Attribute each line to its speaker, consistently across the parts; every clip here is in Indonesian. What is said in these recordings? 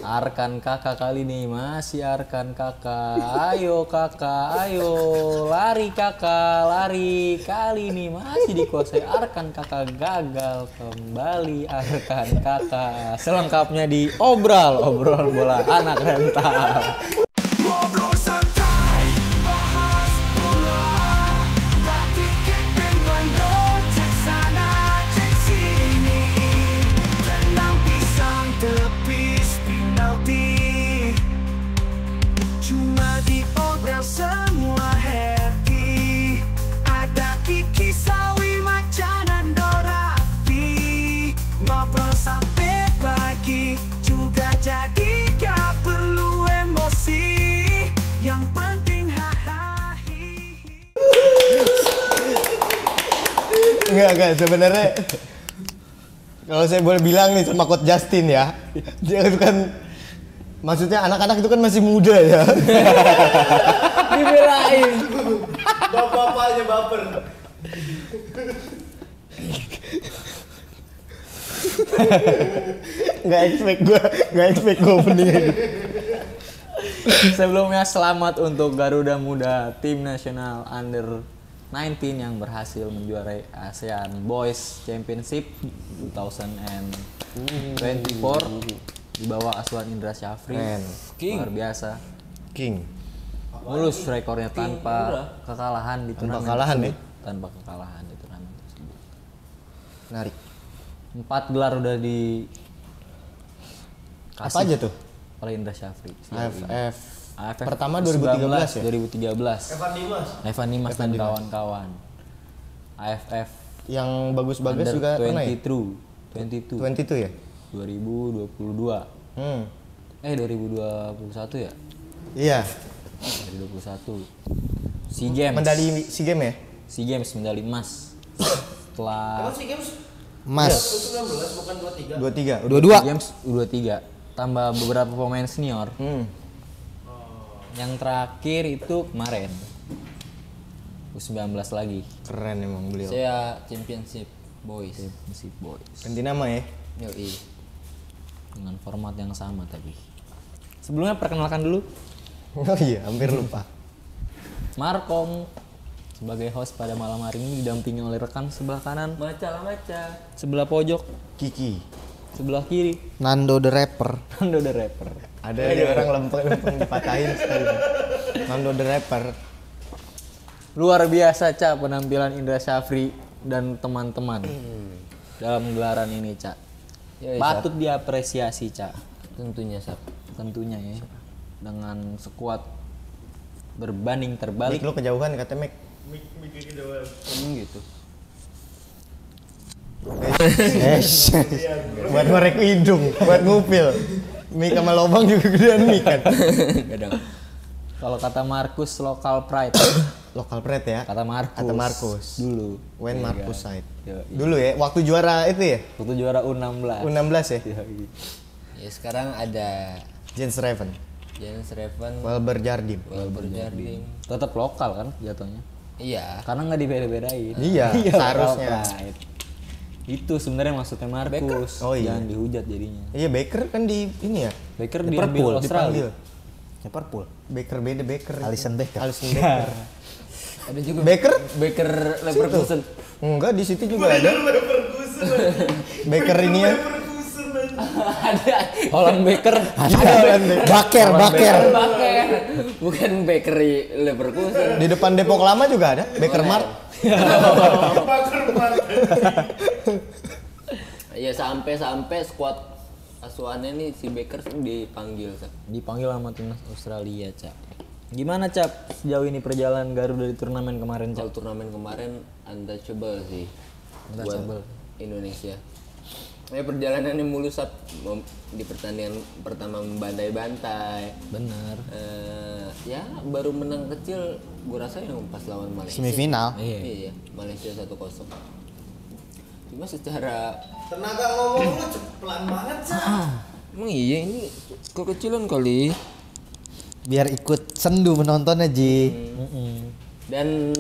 Speaker 1: Arkan kakak kali ini masih Arkan kakak. Ayo kakak, ayo lari kakak, lari. Kali ini masih dikuasai Arkan kakak, gagal kembali Arkan kakak. Selengkapnya di obrol bola anak rental.
Speaker 2: Enggak sebenarnya kalau saya boleh bilang nih sama Coach Justin ya, dia itu kan maksudnya anak-anak itu kan masih muda ya.
Speaker 1: Dibelain.
Speaker 2: Bapak-bapaknya baper. Nggak expect gue openingnya gitu.
Speaker 1: Sebelumnya selamat untuk Garuda Muda tim nasional under 19 yang berhasil menjuarai ASEAN Boys Championship 2024 di bawah asuhan Indra Syafri. Luar biasa.
Speaker 2: King.
Speaker 1: Mulus rekornya tanpa kekalahan di turnamen tersebut. Tanpa kekalahan di turnamen tersebut.
Speaker 2: Menarik.
Speaker 1: 4 gelar udah di
Speaker 2: Apa aja tuh?
Speaker 1: oleh Indra Syafri. AFF
Speaker 2: pertama 2013 ya?
Speaker 1: 2013. Evan Dimas dan kawan-kawan. AFF
Speaker 2: Yang bagus-bagus juga pernah ya?
Speaker 1: 22
Speaker 2: 22 ya?
Speaker 1: 2022. 2021 ya?
Speaker 2: Iya.
Speaker 1: 2021. SEA Games.
Speaker 2: Medali SEA Games ya?
Speaker 1: SEA Games medali emas. Setelah
Speaker 3: SEA Games
Speaker 2: emas.
Speaker 3: 19 bukan 23.
Speaker 2: 22.
Speaker 1: SEA Games U23 tambah beberapa pemain senior. Yang terakhir itu kemarin U19 lagi.
Speaker 2: Keren emang beliau.
Speaker 3: Saya Championship Boys.
Speaker 2: Ganti nama ya?
Speaker 3: Yoi.
Speaker 1: Dengan format yang sama tadi. Sebelumnya perkenalkan dulu
Speaker 2: Oh iya, hampir lupa.
Speaker 1: Markom sebagai host pada malam hari ini didampingi oleh rekan sebelah kanan,
Speaker 3: Maca,
Speaker 1: sebelah pojok,
Speaker 2: Kiki.
Speaker 1: sebelah kiri,
Speaker 4: Nando the Rapper.
Speaker 1: Nando the Rapper.
Speaker 2: Ada orang lempeng dipatahin sekali. Nando the Rapper.
Speaker 1: Luar biasa Cak penampilan Indra Syafri dan teman-teman dalam gelaran ini Cak.
Speaker 3: Yoi,
Speaker 1: Patut diapresiasi Cak.
Speaker 3: Tentunya Sap.
Speaker 1: Tentunya ya. Dengan sekuat berbanding terbalik.
Speaker 2: Mik lu kejauhan kata Mik.
Speaker 1: Gitu.
Speaker 2: Buat ngorek hidung, buat ngupil. Mik sama lobang juga gedean Mik kan.
Speaker 1: Kadang. Kalau kata Markus local pride.
Speaker 2: Lokal pret ya.
Speaker 1: Kata Markus. Dulu.
Speaker 2: When
Speaker 1: Iya
Speaker 2: Markus
Speaker 1: kan?
Speaker 2: side.
Speaker 1: Yoi.
Speaker 2: Dulu ya, waktu juara itu ya?
Speaker 1: Waktu juara U16.
Speaker 2: U16 ya?
Speaker 1: Yoi.
Speaker 3: Ya sekarang ada
Speaker 2: Jens Raven,
Speaker 3: Jens Raven,
Speaker 2: Wilber Jardim.
Speaker 3: Jarding.
Speaker 1: Tetap lokal kan jatuhnya.
Speaker 3: Iya.
Speaker 1: Karena nggak dibeda-bedain.
Speaker 2: Iya, seharusnya.
Speaker 1: local pride. Itu sebenarnya maksudnya Markus.
Speaker 2: Oh iya.
Speaker 1: Jangan dihujat jadinya.
Speaker 2: Iya, Baker kan di ini ya?
Speaker 1: Baker
Speaker 2: Liverpool,
Speaker 1: diambil Australia.
Speaker 4: Liverpool.
Speaker 2: Baker beda Baker.
Speaker 4: Alisson Becker.
Speaker 2: Alisson Becker.
Speaker 3: Ada juga
Speaker 2: Baker?
Speaker 3: Baker Leverkusen.
Speaker 2: Enggak, di situ juga ada. Baker ini ya.
Speaker 3: Ada
Speaker 1: Holland Baker.
Speaker 4: Baker.
Speaker 3: Baker. Bukan bakery Leverkusen.
Speaker 2: Di depan Depok Lama juga ada Baker Mart.
Speaker 3: Ya sampai skuad asuhannya nih si Baker dipanggil Sap.
Speaker 1: Dipanggil sama timnas Australia, Cak. Gimana, Cap? Sejauh ini perjalanan Garuda di turnamen kemarin, Cap?
Speaker 3: Kalau turnamen kemarin untouchable sih buat Indonesia. Perjalanannya mulus Sap. Di pertandingan pertama membantai-bantai.
Speaker 1: Bener.
Speaker 3: Ya baru menang kecil gua rasa yang pas lawan Malaysia.
Speaker 4: Semifinal.
Speaker 3: Iya, Malaysia 1-0. Cuma secara
Speaker 5: Tenaga ngomong lu pelan banget sih.
Speaker 3: emang iya ini kekecilan kali.
Speaker 4: Biar ikut sendu menontonnya Ji.
Speaker 3: Dan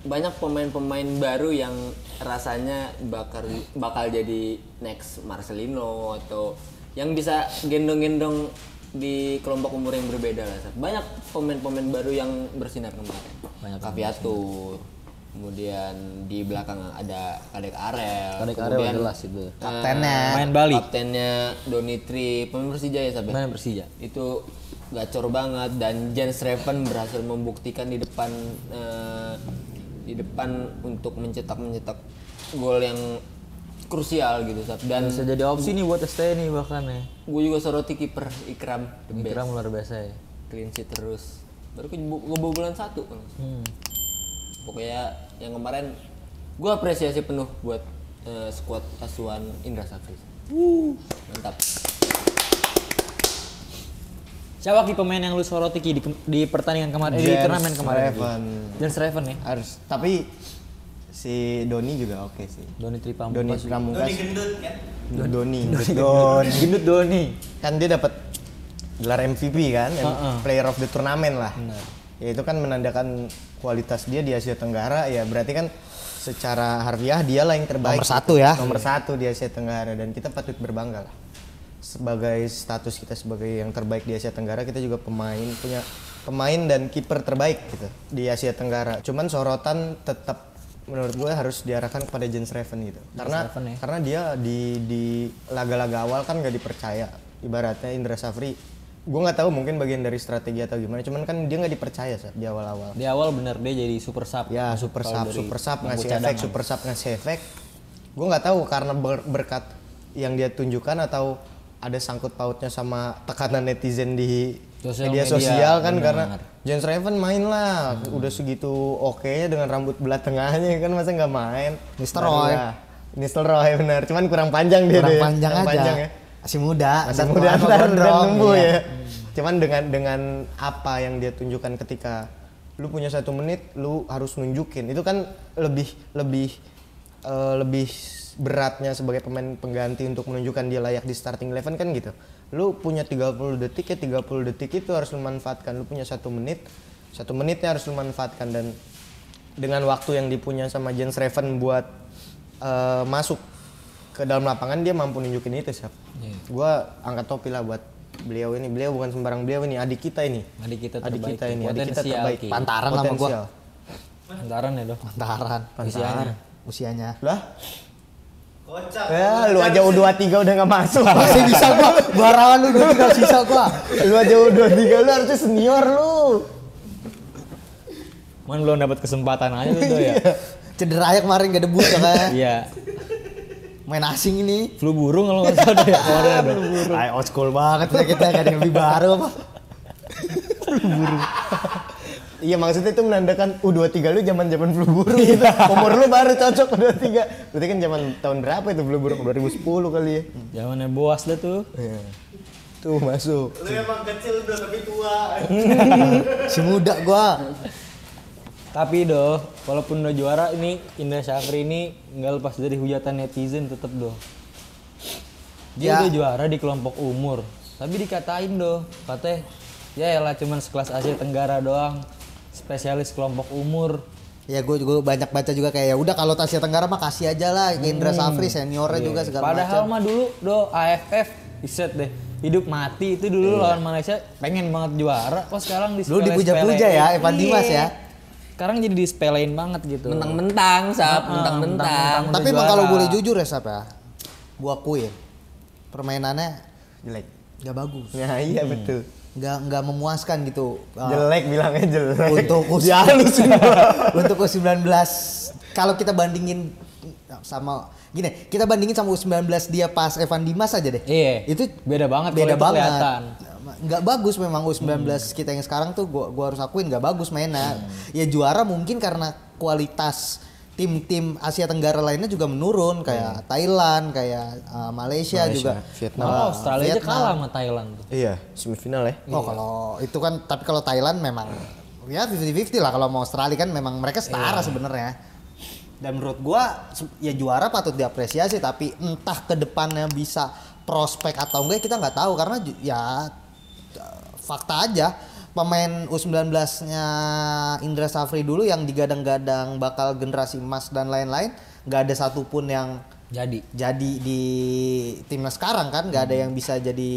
Speaker 3: banyak pemain-pemain baru yang rasanya bakal jadi next Marcelino atau yang bisa gendong-gendong di kelompok umur yang berbeda lah. Banyak pemain-pemain baru yang bersinar kemarin.
Speaker 1: Banyak
Speaker 3: Kaviatur, kemudian di belakang ada Kadek Arel,
Speaker 1: Kadek Arel
Speaker 3: kemudian,
Speaker 1: jelas itu.
Speaker 4: Kaptennya.
Speaker 1: Main Bali.
Speaker 3: kaptennya Donitri, pemain Persija ya Sabe?
Speaker 1: Main Persija.
Speaker 3: Itu gacor banget dan Jens Reven berhasil membuktikan di depan untuk mencetak gol yang krusial gitu Sab. Dan
Speaker 1: Bisa jadi opsi nih buat STNI bahkan ya.
Speaker 3: gue juga soroti kiper Ikram, the best.
Speaker 1: Ikram luar biasa ya.
Speaker 3: Clean sheet terus. Baru kebobolan 1 kan. Pokoknya yang kemarin gue apresiasi penuh buat skuad asuhan Indra Safri. Mantap.
Speaker 1: Siapa Ki pemain yang lu soroti Ki di pertandingan kemarin di turnamen kemarin?
Speaker 2: Reven.
Speaker 1: Jens Reven ya.
Speaker 2: Harus. Tapi si Doni juga oke sih.
Speaker 1: Doni
Speaker 2: Doni
Speaker 1: Tripamungkas.
Speaker 2: Pramungkas.
Speaker 5: Doni gendut kan?
Speaker 2: Doni.
Speaker 1: Gendut Doni.
Speaker 2: Kan dia dapat gelar MVP kan, Player of the Tournament lah.
Speaker 1: Benar.
Speaker 2: Ya itu kan menandakan kualitas dia di Asia Tenggara, ya berarti kan secara harfiah dia lah yang terbaik.
Speaker 4: Nomor 1 ya.
Speaker 2: Nomor 1 di Asia Tenggara dan kita patut berbangga lah. Sebagai status kita sebagai yang terbaik di Asia Tenggara, kita juga punya pemain dan kiper terbaik gitu di Asia Tenggara. Cuman sorotan tetap menurut gue harus diarahkan kepada Jens Reven gitu.
Speaker 1: Reven ya.
Speaker 2: Karena dia di laga-laga awal kan nggak dipercaya. Ibaratnya Indra Safri, gue nggak tahu mungkin bagian dari strategi atau gimana. Cuman kan dia nggak dipercaya di awal-awal.
Speaker 1: Di awal bener dia jadi super sub.
Speaker 2: Ya super
Speaker 1: Kalau
Speaker 2: sub
Speaker 1: dari
Speaker 2: ngasih
Speaker 1: bangku
Speaker 2: efek,
Speaker 1: cadangan.
Speaker 2: super sub ngasih efek. Gue nggak tahu karena berkat yang dia tunjukkan atau ada sangkut pautnya sama tekanan netizen di media
Speaker 1: Media,
Speaker 2: sosial kan,
Speaker 1: benar.
Speaker 2: karena Jens Reven main lah udah segitu oke dengan rambut belah tengahnya kan, masa nggak main.
Speaker 4: Mr.
Speaker 2: Baru
Speaker 4: Roy.
Speaker 2: lah. Mr. Roy benar, cuman kurang panjang dia
Speaker 4: Kurang
Speaker 2: deh.
Speaker 4: panjang
Speaker 2: Kurang
Speaker 4: aja.
Speaker 2: panjang ya.
Speaker 4: Masih muda.
Speaker 2: Masih
Speaker 4: dan
Speaker 2: muda
Speaker 4: apa
Speaker 2: ntar
Speaker 4: gondrong,
Speaker 2: numbuh
Speaker 4: iya.
Speaker 2: ya. Cuman dengan apa yang dia tunjukkan ketika lu punya 1 menit, lu harus nunjukin. Itu kan lebih beratnya sebagai pemain pengganti untuk menunjukkan dia layak di starting 11 kan gitu. Lu punya 30 detik ya 30 detik itu harus lu manfaatkan. Lu punya 1 menit, 1 menitnya harus lu manfaatkan. Dan dengan waktu yang dipunya sama Jens Reven buat masuk ke dalam lapangan, dia mampu nunjukin itu Siap. Gua angkat topi lah buat beliau ini. Beliau bukan sembarang beliau ini, adik kita ini.
Speaker 1: Adik kita
Speaker 2: Adik
Speaker 1: terbaik.
Speaker 2: kita ini, adik kita
Speaker 1: Potensial,
Speaker 2: terbaik.
Speaker 1: Ki.
Speaker 4: Pantaran sama gua.
Speaker 2: Potensial.
Speaker 1: Antaran ya dong.
Speaker 4: Pantaran. Usianya.
Speaker 2: Lah,
Speaker 5: Kocak.
Speaker 2: ya lu aja U23 udah nggak masuk.
Speaker 4: Masih bisa gua. Barawan lu udah tinggal sisa gua.
Speaker 2: Lu aja U23 lu harusnya senior lu.
Speaker 1: Man belum dapat kesempatan aja tuh ya.
Speaker 4: Cedera aja kemarin gak debut ya kan.
Speaker 1: Iya.
Speaker 4: Main asing ini.
Speaker 1: Flu burung kalau nggak salah ya. Kemarin ada.
Speaker 4: Ay, old school banget lah kita, gak ada yang lebih baru apa.
Speaker 2: Iya maksudnya itu menandakan U23 lu zaman flu burung gitu. Umur lu baru cocok U23. Berarti kan zaman tahun berapa itu flu burung? 2010 kali ya.
Speaker 1: Zamannya Boas dah tuh.
Speaker 2: Iya. Tuh masuk.
Speaker 5: Lu emang kecil udah tapi tua.
Speaker 4: Si muda gua.
Speaker 1: Tapi doh, walaupun udah juara ini Indra Safri ini nggak lepas dari hujatan netizen tetep doh. Dia
Speaker 4: Ya.
Speaker 1: udah juara di kelompok umur, tapi dikatain doh, katanya ya elah cuman sekelas Asia Tenggara doang, spesialis kelompok umur.
Speaker 4: Ya gue juga banyak baca juga kayak ya udah kalau Asia Tenggara mah kasih aja lah ke Indra Safri seniornya juga segala
Speaker 1: Padahal
Speaker 4: macam.
Speaker 1: mah dulu doh AFF, iset deh, hidup mati itu dulu lawan Malaysia pengen banget juara, kok sekarang
Speaker 4: Dulu dipuja-puja ya Evan Dimas ya.
Speaker 1: Sekarang jadi disepelein banget gitu.
Speaker 3: Mentang-mentang, Sap, mentang-mentang.
Speaker 1: Udah
Speaker 4: Tapi emang
Speaker 1: juara.
Speaker 4: kalau boleh jujur ya Sap ya, gua akuin permainannya
Speaker 2: Jelek.
Speaker 4: nggak bagus,
Speaker 2: Ya iya betul.
Speaker 4: nggak memuaskan gitu.
Speaker 2: Jelek bilangnya jelek.
Speaker 4: Untuk
Speaker 2: Ya lu
Speaker 4: untuk U19 kalau kita bandingin sama gini, kita bandingin sama U19 dia pas Evan Dimas aja deh.
Speaker 1: Iya.
Speaker 4: Itu
Speaker 1: beda banget.
Speaker 4: beda
Speaker 1: kalau itu
Speaker 4: banget.
Speaker 1: kelihatan.
Speaker 4: Nggak bagus memang U19 kita yang sekarang tuh gua harus akuin nggak bagus mainnya. Ya juara mungkin karena kualitas tim-tim Asia Tenggara lainnya juga menurun kayak Thailand, kayak Malaysia juga.
Speaker 2: Vietnam.
Speaker 1: Oh, Australia aja
Speaker 4: Vietnam.
Speaker 1: kalah sama Thailand tuh.
Speaker 2: Iya, semifinal ya.
Speaker 4: Oh kalau itu kan, tapi kalau Thailand memang ya 50-50 lah. Kalau mau Australia kan memang mereka setara sebenarnya. Dan menurut gua ya juara patut diapresiasi, tapi entah ke depannya bisa prospek atau enggak kita nggak tahu karena ya fakta aja pemain U19-nya Indra Safri dulu yang digadang-gadang bakal generasi emas dan lain-lain nggak ada satupun yang jadi di timnas sekarang kan nggak ada yang bisa jadi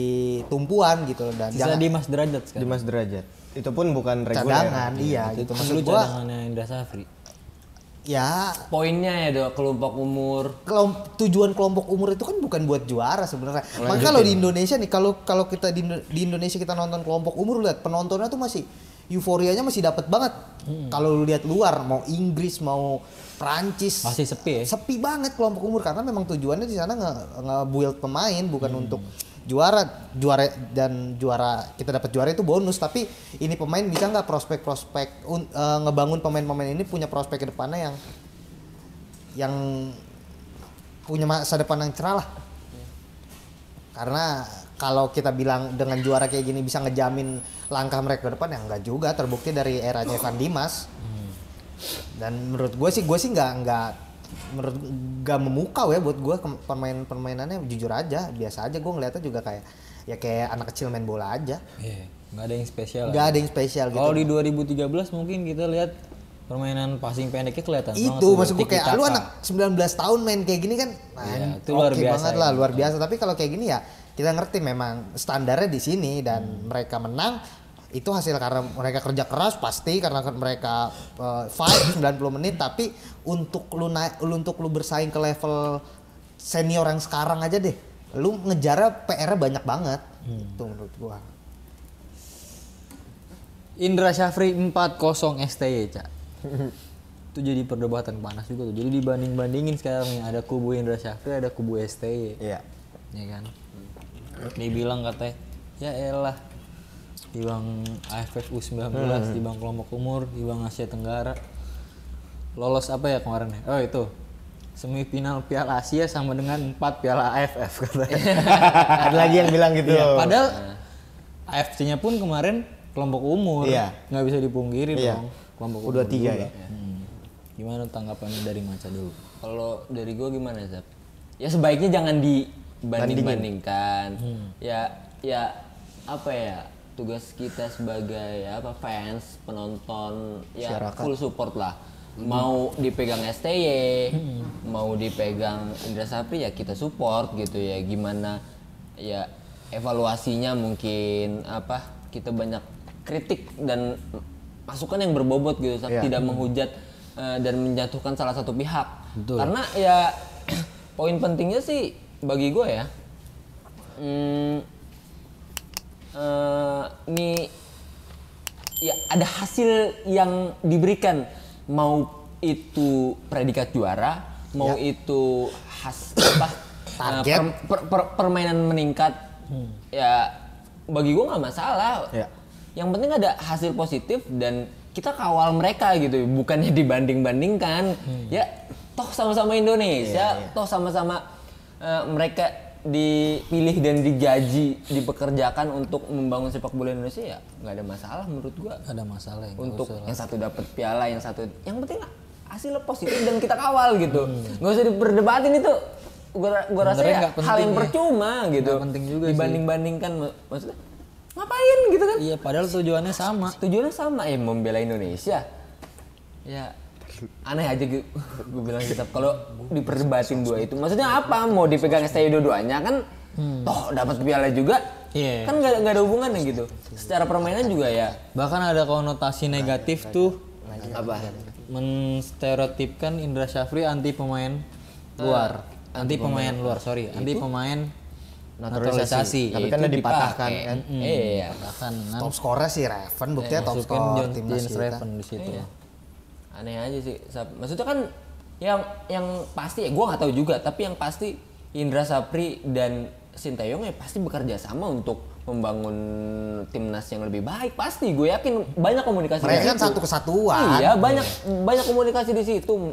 Speaker 4: tumpuan gitu dan
Speaker 1: Sisa Dimas Derajat sekarang.
Speaker 2: Dimas Derajat. Itu pun bukan reguler.
Speaker 4: cadangan iya
Speaker 1: Itu
Speaker 4: gitu
Speaker 1: kan
Speaker 4: maksud
Speaker 1: dulu
Speaker 4: gua
Speaker 1: cadangannya Indra Safri.
Speaker 4: ya
Speaker 3: Poinnya ya do kelompok umur.
Speaker 4: tujuan kelompok umur itu kan bukan buat juara sebenarnya. Maka kalau di Indonesia nih kalau kita di Indonesia kita nonton kelompok umur lihat penontonnya tuh masih euforianya masih dapat banget. Kalau lu lihat luar mau Inggris mau Prancis
Speaker 1: Masih sepi ya.
Speaker 4: sepi banget kelompok umur karena memang tujuannya di sana nge-build pemain bukan untuk juara kita dapat juara itu bonus tapi ini pemain bisa nggak prospek ngebangun pemain-pemain ini punya prospek ke depannya yang punya masa depan yang cerah lah. Karena kalau kita bilang dengan juara kayak gini bisa ngejamin langkah mereka ke depan ya enggak juga, terbukti dari eranya Evan Dimas. Dan menurut gue sih nggak memukau ya buat gue permainannya jujur aja biasa aja. Gue ngeliatnya juga kayak anak kecil main bola aja,
Speaker 1: Iya, nggak ada yang spesial.
Speaker 4: nggak ada yang spesial gitu.
Speaker 1: Kalau di 2013 mungkin kita lihat permainan passing pendeknya kelihatan banget
Speaker 4: Itu
Speaker 1: tuh,
Speaker 4: maksud gue kayak
Speaker 1: tiki-taka.
Speaker 4: lu anak 19 tahun main kayak gini kan
Speaker 1: itu luar
Speaker 4: oke
Speaker 1: biasa
Speaker 4: banget
Speaker 1: ya.
Speaker 4: lah luar biasa. Tapi kalau kayak gini ya kita ngerti memang standarnya di sini dan mereka menang itu hasil karena mereka kerja keras pasti karena mereka fight 90 menit tapi untuk lu bersaing ke level senior yang sekarang aja deh lu ngejarnya PR-nya banyak banget. Itu menurut gua.
Speaker 1: Indra Syafri 4-0 STY, Cak. Itu jadi perdebatan panas juga tuh. Jadi dibanding-bandingin sekarang nih, ada kubu Indra Syafri, ada kubu STY.
Speaker 2: Iya.
Speaker 1: Ya kan? Dia bilang katanya, ya elah. Dibang AFF U19, dibang kelompok umur, dibang Asia Tenggara. Lolos apa ya kemarin ya? Oh itu. Semifinal Piala Asia sama dengan 4 Piala AFF katanya.
Speaker 2: Ada lagi yang bilang gitu.
Speaker 1: Iya, padahal AFC-nya pun kemarin kelompok umur.
Speaker 2: Iya.
Speaker 1: Nggak bisa dipungkiri
Speaker 2: Iya.
Speaker 1: dong. Kelompok umur
Speaker 2: U23
Speaker 1: juga.
Speaker 2: ya.
Speaker 1: Gimana tanggapannya dari Maca dulu?
Speaker 3: Kalau dari gue gimana Zap? Ya sebaiknya jangan dibanding-bandingkan. Ya apa ya? Tugas kita sebagai fans, penonton ya
Speaker 2: Masyarakat.
Speaker 3: full support lah. Mau dipegang STY, mau dipegang Indra Safri ya kita support gitu ya. Gimana ya evaluasinya mungkin kita banyak kritik dan masukan yang berbobot gitu, tidak menghujat dan menjatuhkan salah satu pihak.
Speaker 1: Betul.
Speaker 3: Karena ya poin pentingnya sih bagi gue ya. Ini ya ada hasil yang diberikan, mau itu predikat juara, mau itu
Speaker 4: Target.
Speaker 3: permainan meningkat, ya bagi gue nggak masalah.
Speaker 2: Ya.
Speaker 3: Yang penting ada hasil positif dan kita kawal mereka gitu, bukannya dibanding-bandingkan. Ya toh sama-sama Indonesia, toh sama-sama mereka dipilih dan digaji, dipekerjakan untuk membangun sepak bola Indonesia ya nggak ada masalah menurut gua.
Speaker 1: Ada masalah ya? Nggak
Speaker 3: Untuk
Speaker 1: usah lah.
Speaker 3: yang satu dapat piala, yang penting hasilnya positif dan kita kawal gitu. Nggak usah diperdebatin itu. Gua rasa
Speaker 1: Sebenarnya
Speaker 3: ya
Speaker 1: nggak penting
Speaker 3: hal yang
Speaker 1: ya.
Speaker 3: percuma gitu.
Speaker 1: Nggak penting juga sih.
Speaker 3: Dibanding-bandingkan maksudnya ngapain gitu kan?
Speaker 1: Iya, padahal tujuannya sama.
Speaker 3: Tujuannya sama ya membela Indonesia. Ya aneh aja gue bilang gitu kalau diperdebatin dua itu. Maksudnya apa? Mau dipegang STY dua-duanya kan toh dapat piala juga.
Speaker 1: Iya.
Speaker 3: Kan nggak ada hubungannya gitu. Secara permainan juga ya
Speaker 1: Bahkan ada konotasi negatif tuh,
Speaker 3: apa?
Speaker 1: menstereotipkan Indra Syafri anti pemain luar. Anti pemain naturalisasi.
Speaker 2: Tapi kan
Speaker 1: Yaitu
Speaker 2: udah dipatahkan kan.
Speaker 3: Iya.
Speaker 1: Bahkan dengan
Speaker 4: Top skornya si Raven buktinya top
Speaker 1: masukin
Speaker 4: skor
Speaker 1: John
Speaker 4: timnas
Speaker 1: James
Speaker 4: kita.
Speaker 1: Raven di situ.
Speaker 3: Aneh aja sih. Maksudnya kan yang pasti ya gue nggak tahu juga, tapi yang pasti Indra Safri dan Sintayong ya pasti bekerja sama untuk membangun timnas yang lebih baik. Pasti gue yakin banyak komunikasi.
Speaker 4: Mereka
Speaker 3: di
Speaker 4: kan
Speaker 3: situ.
Speaker 4: satu kesatuan.
Speaker 3: Iya, banyak komunikasi di situ.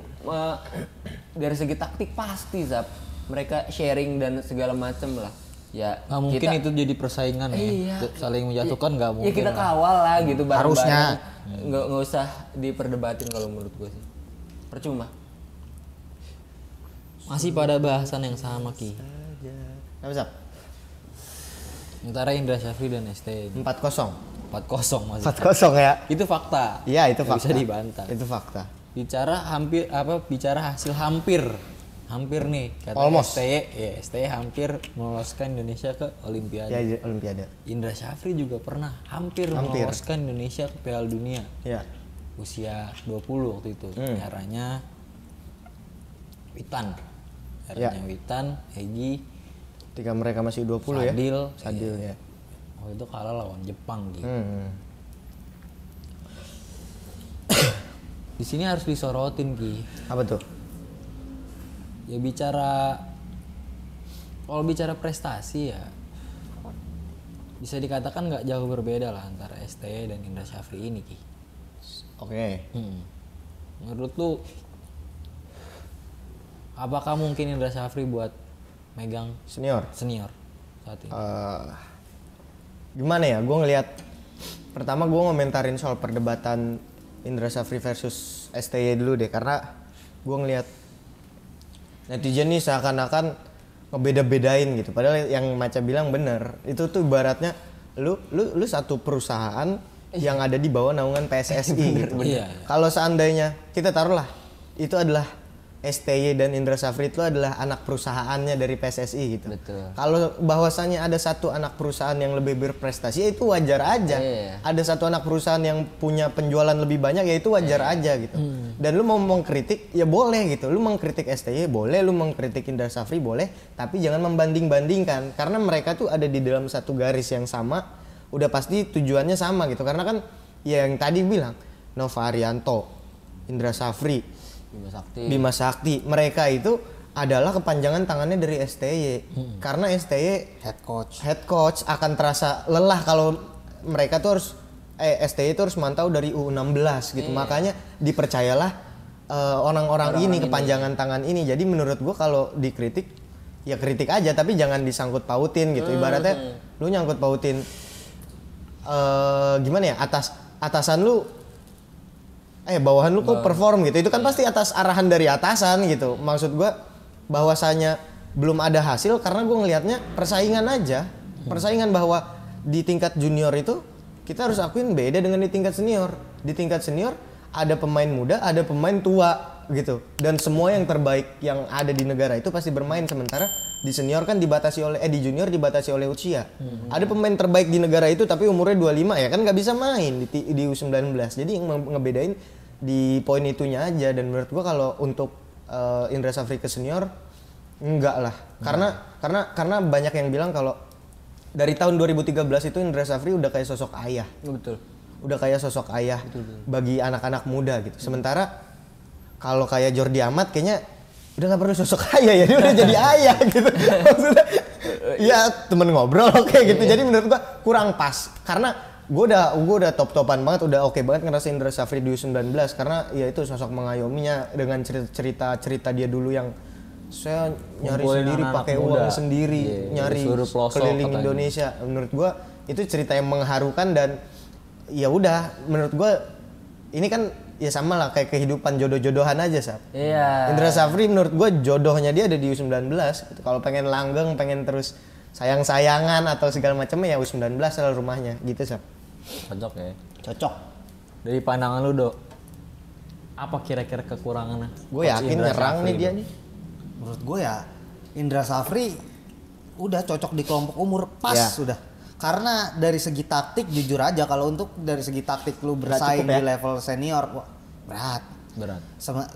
Speaker 3: Dari segi taktik pasti Zap. Mereka sharing dan segala macem lah. Ya,
Speaker 1: Nggak mungkin itu jadi persaingan
Speaker 3: Iya.
Speaker 1: ya. Saling menjatuhkan nggak mungkin.
Speaker 3: ya kita
Speaker 1: lah.
Speaker 3: kawal lah gitu bareng-bareng.
Speaker 4: Harusnya.
Speaker 3: Nggak usah diperdebatin kalau menurut gue sih. Percuma.
Speaker 1: Masih pada bahasan yang sama Ki.
Speaker 2: Apa Zap?
Speaker 1: Antara Indra Syafri dan ST
Speaker 2: 4-0.
Speaker 1: 4-0 masih.
Speaker 2: 4-0 ya.
Speaker 1: Itu fakta.
Speaker 2: Iya, itu
Speaker 1: Nggak
Speaker 2: fakta.
Speaker 1: bisa dibantah.
Speaker 2: Itu fakta.
Speaker 1: Bicara hasil hampir hampir nih kata
Speaker 2: Almost.
Speaker 1: STY hampir meloloskan Indonesia ke Olimpiade.
Speaker 2: Ya Olimpiade.
Speaker 1: Indra Syafri juga pernah hampir meloloskan Indonesia ke Piala Dunia.
Speaker 2: Ya.
Speaker 1: Usia 20 waktu itu. Eranya Witan. Witan, Egy,
Speaker 2: Ketika mereka masih 20 ya.
Speaker 1: Sadil
Speaker 2: ya.
Speaker 1: Waktu itu kalah lawan Jepang gitu. Di sini harus disorotin Ki.
Speaker 2: Apa tuh?
Speaker 1: Ya kalau bicara prestasi ya bisa dikatakan nggak jauh berbeda lah antara STY dan Indra Syafri ini Ki.
Speaker 2: Oke.
Speaker 1: Menurut lu apakah mungkin Indra Syafri buat megang
Speaker 2: Senior.
Speaker 1: saat ini?
Speaker 2: Gimana ya? Gue ngelihat pertama gue ngomentarin soal perdebatan Indra Syafri versus STY dulu deh, karena gue ngelihat netizen nih seakan-akan ngebeda-bedain gitu. Padahal yang Maca bilang bener. Itu tuh ibaratnya lu satu perusahaan yang ada di bawah naungan PSSI gitu.
Speaker 1: Iya.
Speaker 2: Kalau seandainya kita taruhlah itu adalah STY dan Indra Syafri itu adalah anak perusahaannya dari PSSI gitu.
Speaker 3: Betul.
Speaker 2: Kalau bahwasannya ada satu anak perusahaan yang lebih berprestasi ya itu wajar aja. Ada satu anak perusahaan yang punya penjualan lebih banyak ya itu wajar aja gitu. Dan lu mau mengkritik ya boleh gitu. Lu mengkritik STY boleh, lu mengkritik Indra Syafri boleh, tapi jangan membanding-bandingkan karena mereka tuh ada di dalam satu garis yang sama, udah pasti tujuannya sama gitu. Karena kan ya yang tadi bilang Nova Arianto, Indra Syafri, Bima Sakti, mereka itu adalah kepanjangan tangannya dari STY. Karena STY head coach akan terasa lelah kalau mereka tuh harus STY itu harus mantau dari U16 gitu. Makanya dipercayalah orang-orang ini kepanjangan tangan ini. Jadi menurut gua kalau dikritik ya kritik aja tapi jangan disangkut pautin gitu. Ibaratnya lu nyangkut pautin gimana ya, atasan lu bawahan lu kok perform gitu, itu kan pasti atas arahan dari atasan gitu. Maksud gua bahwasanya belum ada hasil karena gua ngelihatnya persaingan aja. Persaingan bahwa di tingkat junior itu kita harus akuin beda dengan di tingkat senior. Di tingkat senior ada pemain muda, ada pemain tua gitu. Dan semua yang terbaik yang ada di negara itu pasti bermain, sementara di senior kan dibatasi oleh di junior dibatasi oleh usia. Ada pemain terbaik di negara itu tapi umurnya 25 ya kan nggak bisa main di U19. Jadi yang ngebedain di poin itunya aja. Dan menurut gua kalau untuk Indra Syafri ke senior enggak lah. Karena banyak yang bilang kalau dari tahun 2013 itu Indra Syafri udah kayak sosok ayah.
Speaker 3: Betul.
Speaker 2: Udah kayak sosok ayah bagi anak-anak muda gitu. Sementara kalau kayak Jordi Amat kayaknya udah nggak perlu sosok ayah ya, dia udah jadi ayah gitu. Maksudnya ya temen ngobrol oke gitu. Jadi menurut gua kurang pas karena gua udah top-topan banget, udah oke banget ngerasain Indra Syafri di U19 karena ya itu sosok mengayominya dengan cerita dia dulu yang saya nyari
Speaker 1: Kumpulin
Speaker 2: sendiri
Speaker 1: anak-anak
Speaker 2: pakai
Speaker 1: muda.
Speaker 2: uang sendiri, nyari
Speaker 1: seluruh pelosok
Speaker 2: keliling
Speaker 1: katanya.
Speaker 2: Indonesia. Menurut gua itu cerita yang mengharukan dan ya udah menurut gua ini kan ya sama lah kayak kehidupan jodoh-jodohan aja Sab.
Speaker 3: Iya.
Speaker 2: Indra Syafri menurut gue jodohnya dia ada di U19 gitu. Kalau pengen langgeng, pengen terus sayang-sayangan atau segala macamnya ya U19 lah rumahnya gitu Sab.
Speaker 1: Cocok ya.
Speaker 4: Cocok.
Speaker 1: Dari pandangan lu Dok, apa kira-kira kekurangannya?
Speaker 2: Gue
Speaker 1: Coach
Speaker 2: yakin
Speaker 1: Indra
Speaker 2: nyerang
Speaker 1: Syafri
Speaker 2: nih dia
Speaker 1: Dok?
Speaker 2: nih.
Speaker 4: Menurut gue ya Indra Syafri udah cocok di kelompok umur pas
Speaker 2: Ya.
Speaker 4: sudah. Karena dari segi taktik jujur aja kalau untuk dari segi taktik lu bersaing
Speaker 2: cukup ya?
Speaker 4: di level senior wah, berat.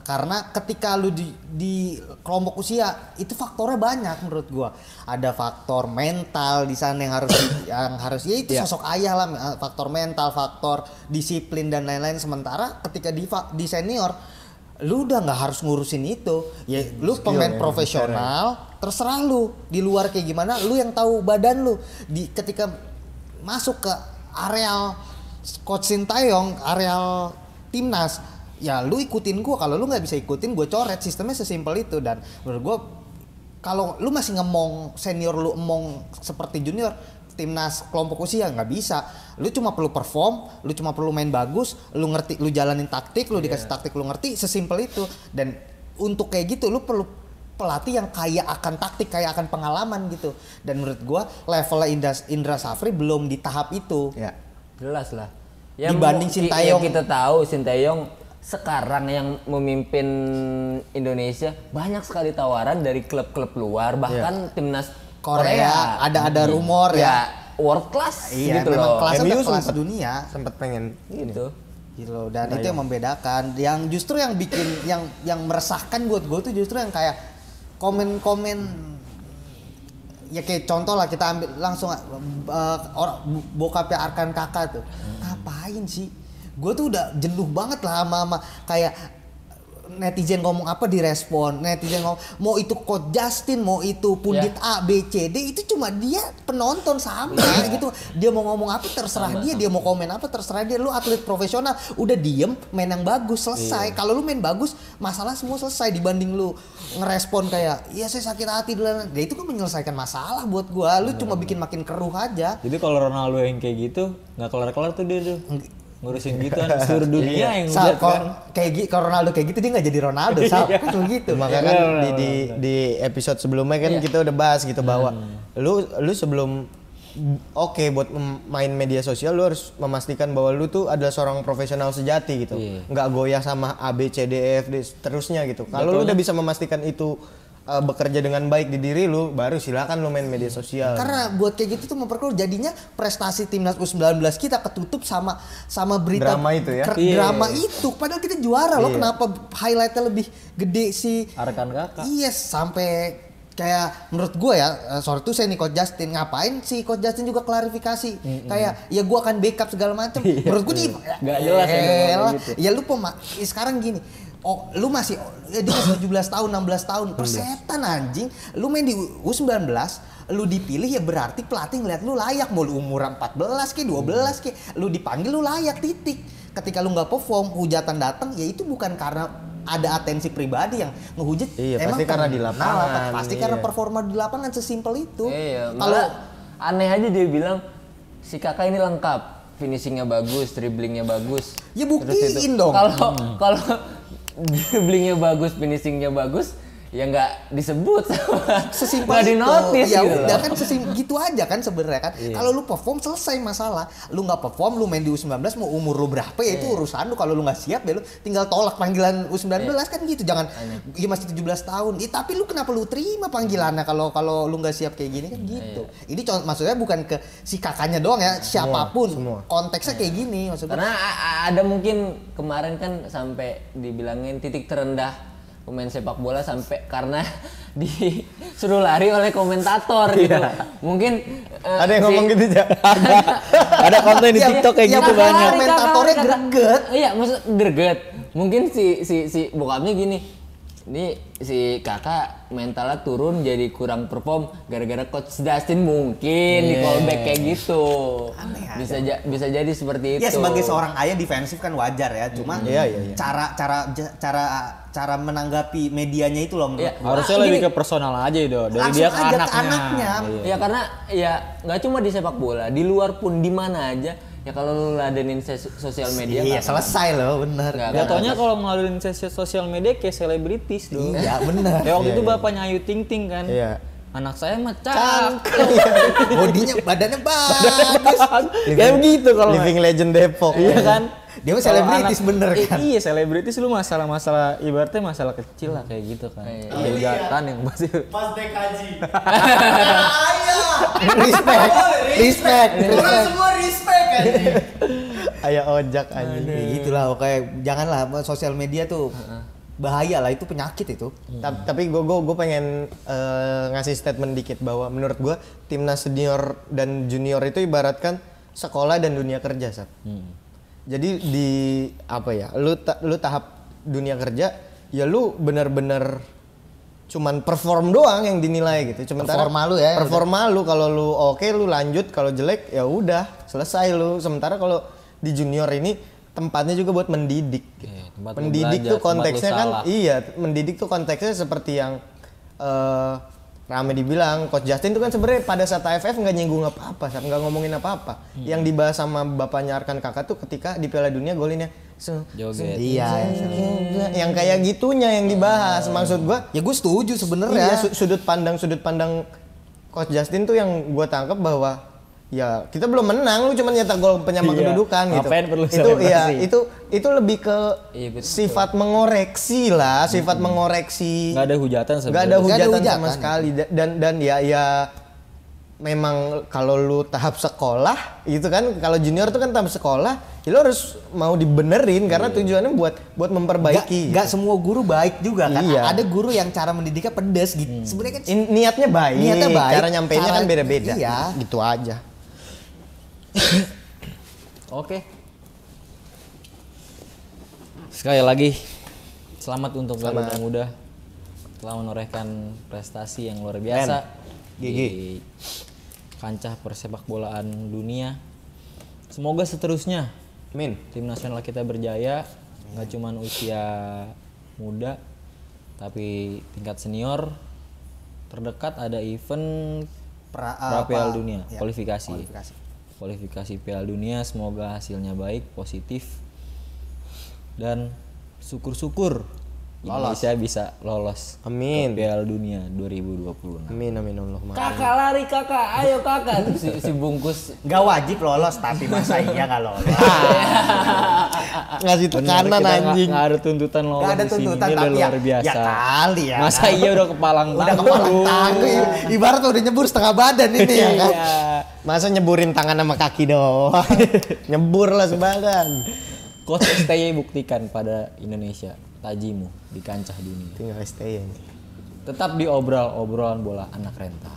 Speaker 4: Karena ketika lu di kelompok usia itu faktornya banyak menurut gua. Ada faktor mental di sana yang harus ya itu sosok ayah lah, faktor mental, faktor disiplin dan lain-lain. Sementara ketika di senior lu udah nggak harus ngurusin itu. Ya lu pemain profesional, terserah lu di luar kayak gimana, lu yang tahu badan lu. Ketika masuk ke areal Coach Sintayong, areal timnas, ya lu ikutin gua. Kalau lu nggak bisa ikutin gua coret. Sistemnya sesimpel itu. Dan menurut gua kalau lu masih ngemong senior lu emong seperti junior timnas kelompok usia nggak bisa. Lu cuma perlu perform, lu cuma perlu main bagus, lu ngerti, lu jalanin taktik, lu dikasih taktik, lu ngerti, sesimpel itu. Dan untuk kayak gitu lu perlu pelatih yang kaya akan taktik, kaya akan pengalaman gitu. Dan menurut gua levelnya Indra Syafri belum di tahap itu.
Speaker 2: Ya.
Speaker 3: Jelas lah.
Speaker 4: Dibanding Sintayong.
Speaker 3: Kita tahu Sintayong sekarang yang memimpin Indonesia banyak sekali tawaran dari klub-klub luar, bahkan timnas
Speaker 4: Korea ada rumor ya.
Speaker 3: World class
Speaker 4: Iya,
Speaker 3: gitu
Speaker 4: memang
Speaker 3: loh.
Speaker 4: kelasnya
Speaker 2: MU
Speaker 4: udah kelas
Speaker 2: sempet-
Speaker 4: dunia.
Speaker 2: Sempat pengen
Speaker 3: Gitu.
Speaker 4: Gitu. Dan itu yang membedakan. Yang justru yang bikin yang meresahkan buat gue tuh justru yang kayak komen-komen ya kayak contoh lah kita ambil langsung orang bokapnya Arkan Kakak tuh. Ngapain sih? Gue tuh udah jenuh banget lah sama kayak netizen ngomong apa direspon, netizen ngomong mau itu Coach Justin, mau itu pundit A, B, C, D, itu cuma dia penonton sama gitu. Dia mau ngomong apa terserah dia mau komen apa terserah dia. Lu atlet profesional, udah diem, main yang bagus, selesai. Kalau lu main bagus, masalah semua selesai dibanding lu ngerespon kayak, iya saya sakit hati dulu. Ya itu kan menyelesaikan masalah buat gua. Lu cuma bikin makin keruh aja.
Speaker 1: Jadi kalau Ronaldo yang kayak gitu nggak kelar-kelar tuh dia tuh ngurusin gituan seluruh dunia yang
Speaker 4: Sal,
Speaker 1: lihat kan.
Speaker 4: kalau Ronaldo kayak gitu dia nggak jadi Ronaldo, Sal. Kan gitu.
Speaker 2: Makanya kan di episode sebelumnya kan kita udah bahas gitu bahwa lu sebelum oke buat main media sosial lu harus memastikan bahwa lu tuh adalah seorang profesional sejati gitu. Nggak goyah sama A B C D E F D terusnya gitu. Kalau lu udah bisa memastikan itu bekerja dengan baik di diri lu, baru silakan lu main media sosial.
Speaker 4: Karena buat kayak gitu tuh memperkeruh, jadinya prestasi timnas U19 kita ketutup sama berita
Speaker 2: Drama itu ya?
Speaker 4: drama itu. Padahal kita juara loh. Kenapa highlightnya lebih gede sih?
Speaker 1: Arkan Kakak.
Speaker 4: Iya, sampai kayak menurut gue ya, sorry tuh saya nih Coach Justin, ngapain sih Coach Justin juga klarifikasi kayak ya gue akan backup segala macam. Menurut gue dia
Speaker 1: Nggak jelas ya ngomong gitu.
Speaker 4: ya lu sekarang gini. Oh, lu masih dia masih 17 tahun, 16 tahun. Persetan anjing. Lu main di U19, lu dipilih ya berarti pelatih ngeliat lu layak. Mau lu umur 14 ke 12 ke, lu dipanggil lu layak, titik. Ketika lu nggak perform, hujatan datang, ya itu bukan karena ada atensi pribadi yang ngehujat.
Speaker 2: Iya, pasti karena di lapangan.
Speaker 4: Pasti karena performa di lapangan, sesimpel itu.
Speaker 3: Iya,
Speaker 4: Kalau
Speaker 3: aneh aja dia bilang si Kakak ini lengkap, finishingnya bagus, dribblingnya bagus.
Speaker 4: ya
Speaker 3: Terus
Speaker 4: buktiin
Speaker 3: itu,
Speaker 4: dong.
Speaker 3: Kalau dribblingnya bagus, finishingnya bagus, ya nggak disebut sama,
Speaker 4: Sesimpel
Speaker 3: nggak
Speaker 4: itu.
Speaker 3: dinotis
Speaker 4: Ya
Speaker 3: gitu
Speaker 4: udah
Speaker 3: loh.
Speaker 4: kan gitu aja kan sebenarnya kan. Kalau lu perform selesai masalah. Lu nggak perform, lu main di U19 mau umur lu berapa ya itu urusan lu. Kalau lu nggak siap ya lu tinggal tolak panggilan U19 kan gitu. Jangan ya masih 17 tahun. Tapi lu kenapa lu terima panggilannya kalau lu nggak siap kayak gini kan gitu. Ini maksudnya bukan ke si kakaknya doang ya, siapapun.
Speaker 2: semua.
Speaker 4: Konteksnya kayak gini maksudnya.
Speaker 3: Karena ada mungkin kemarin kan sampai dibilangin titik terendah pemain sepak bola sampai karena disuruh lari oleh komentator gitu. Mungkin
Speaker 2: Ada yang ngomong gitu ya?
Speaker 1: Ada konten di TikTok kayak gitu
Speaker 4: makanya
Speaker 1: banyak.
Speaker 4: komentatornya greget.
Speaker 3: Iya, maksud greget. Mungkin si bokapnya gini. Ini si kakak mentalnya turun jadi kurang perform gara-gara Coach Justin mungkin di callback kayak gitu. Bisa jadi seperti itu.
Speaker 4: Ya sebagai seorang ayah defensif kan wajar ya, cuma
Speaker 2: Iya.
Speaker 4: cara menanggapi medianya itu loh menurut
Speaker 3: Iya.
Speaker 4: gua.
Speaker 1: Harusnya lebih ke personal aja itu dari
Speaker 4: Langsung
Speaker 1: dia ke
Speaker 4: aja ke
Speaker 1: anaknya.
Speaker 4: anaknya.
Speaker 1: Iya.
Speaker 3: Ya karena ya nggak cuma di sepak bola, di luar pun di mana aja. Ya kalau lu ladenin sosial media
Speaker 4: Iya
Speaker 3: nggak
Speaker 4: selesai loh, bener.
Speaker 3: Nggak,
Speaker 1: Jatuhnya kalau melalui sosial media kayak selebritis dong.
Speaker 4: Iya bener.
Speaker 1: Kayak waktu itu bapaknya Ayu Ting Ting kan.
Speaker 2: Iya.
Speaker 1: Anak saya mah cakep.
Speaker 4: Bodinya, badannya bagus.
Speaker 1: Kayak begitu kalau
Speaker 2: Living Legend Depok.
Speaker 1: Iya kan?
Speaker 4: Dia mah
Speaker 1: Kalau
Speaker 4: selebritis
Speaker 1: anak-
Speaker 4: bener kan.
Speaker 1: Iya, selebritis lu masalah-masalah ibaratnya masalah kecil lah kayak gitu kan. Hujatan yang pasti.
Speaker 5: Pas DKJ.
Speaker 4: Respect.
Speaker 5: Orang semua respect anjing.
Speaker 2: Ayah ojak anjing.
Speaker 4: Ya gitulah, kayak janganlah sosial media tuh bahaya lah, itu penyakit itu.
Speaker 2: Tapi gue pengen ngasih statement dikit bahwa menurut gue timnas senior dan junior itu ibaratkan sekolah dan dunia kerja, Sat. Jadi di apa ya, lu tahap dunia kerja ya lu bener-bener cuman perform doang yang dinilai gitu. Sementara
Speaker 4: Performa lu ya,
Speaker 2: performa lu kalau lu oke lu lanjut, kalau jelek ya udah selesai lu. Sementara kalau di junior ini tempatnya juga buat mendidik.
Speaker 1: Iya, tempat lu
Speaker 2: Mendidik
Speaker 1: belajar,
Speaker 2: tuh
Speaker 1: tempat lu
Speaker 2: konteksnya kan
Speaker 1: salah.
Speaker 2: iya, mendidik tuh konteksnya seperti yang Rame dibilang Coach Justin tuh kan sebenarnya pada saat AFF nggak nyinggung apa-apa, nggak ngomongin apa-apa. Yang dibahas sama bapaknya Arkan Kakak tuh ketika di Piala Dunia golinnya
Speaker 1: Joget.
Speaker 4: Iya,
Speaker 2: yang kayak gitunya yang dibahas. Maksud gua
Speaker 4: ya gue setuju
Speaker 2: iya,
Speaker 4: sebenarnya.
Speaker 2: sudut pandang Coach Justin tuh yang gua tangkap bahwa Ya kita belum menang, lu cuma nyetak gol penyama
Speaker 1: Iya.
Speaker 2: kedudukan gitu.
Speaker 1: Ngapain perlu
Speaker 2: Itu
Speaker 1: selebrasi?
Speaker 2: itu lebih ke
Speaker 3: Iya, betul.
Speaker 2: sifat mengoreksi lah, sifat mengoreksi.
Speaker 1: Nggak ada hujatan
Speaker 2: Nggak
Speaker 1: sebenarnya.
Speaker 2: ada
Speaker 4: Nggak ada
Speaker 2: hujatan
Speaker 4: hujatan.
Speaker 2: sama sekali dan ya memang kalau lu tahap sekolah gitu kan, kalau junior tuh kan tahap sekolah, ya lu harus mau dibenerin karena tujuannya buat memperbaiki.
Speaker 4: Gak semua guru baik juga kan.
Speaker 2: Iya.
Speaker 4: Ada guru yang cara mendidiknya pedes gitu. Sebenarnya kan
Speaker 2: Niatnya baik,
Speaker 4: Niatnya baik,
Speaker 2: cara nyampeinnya
Speaker 4: cara-
Speaker 2: kan beda-beda.
Speaker 4: iya.
Speaker 2: Gitu aja.
Speaker 1: Oke. Sekali lagi selamat untuk Garuda Muda telah menorehkan prestasi yang luar biasa di kancah persepak bolaan dunia. Semoga seterusnya
Speaker 2: Min.
Speaker 1: tim nasional kita berjaya, nggak cuman usia muda tapi tingkat senior. Terdekat ada event pra Piala Dunia,
Speaker 4: ya,
Speaker 1: kualifikasi.
Speaker 4: kualifikasi.
Speaker 1: Kualifikasi Piala Dunia, semoga hasilnya baik, positif. Dan syukur-syukur Indonesia bisa lolos
Speaker 2: Amin.
Speaker 1: ke Piala Dunia 2026.
Speaker 2: Amin Allahumma.
Speaker 3: Kakak lari kakak, ayo kakak. Terus si bungkus
Speaker 4: Gak wajib lolos tapi masa iya gak lolos.
Speaker 2: Ngasih tekanan
Speaker 1: Bener, kita
Speaker 2: anjing.
Speaker 1: nggak ada tuntutan lolos
Speaker 4: Gak ada
Speaker 1: di sini,
Speaker 4: tuntutan
Speaker 1: ini udah
Speaker 4: tapi
Speaker 1: luar biasa.
Speaker 4: ya kali ya.
Speaker 1: Masa iya udah kepalang
Speaker 4: Udah kepalang tangguh. Ibarat udah nyebur setengah badan ini ya kan.
Speaker 1: Iya.
Speaker 2: Masa nyeburin tangan sama kaki doang. Nyebur lah sebadan.
Speaker 1: Coach STY buktikan pada Indonesia tajimu di kancah dunia.
Speaker 2: Tinggal stay aja.
Speaker 1: Tetap di obrolan bola anak rental.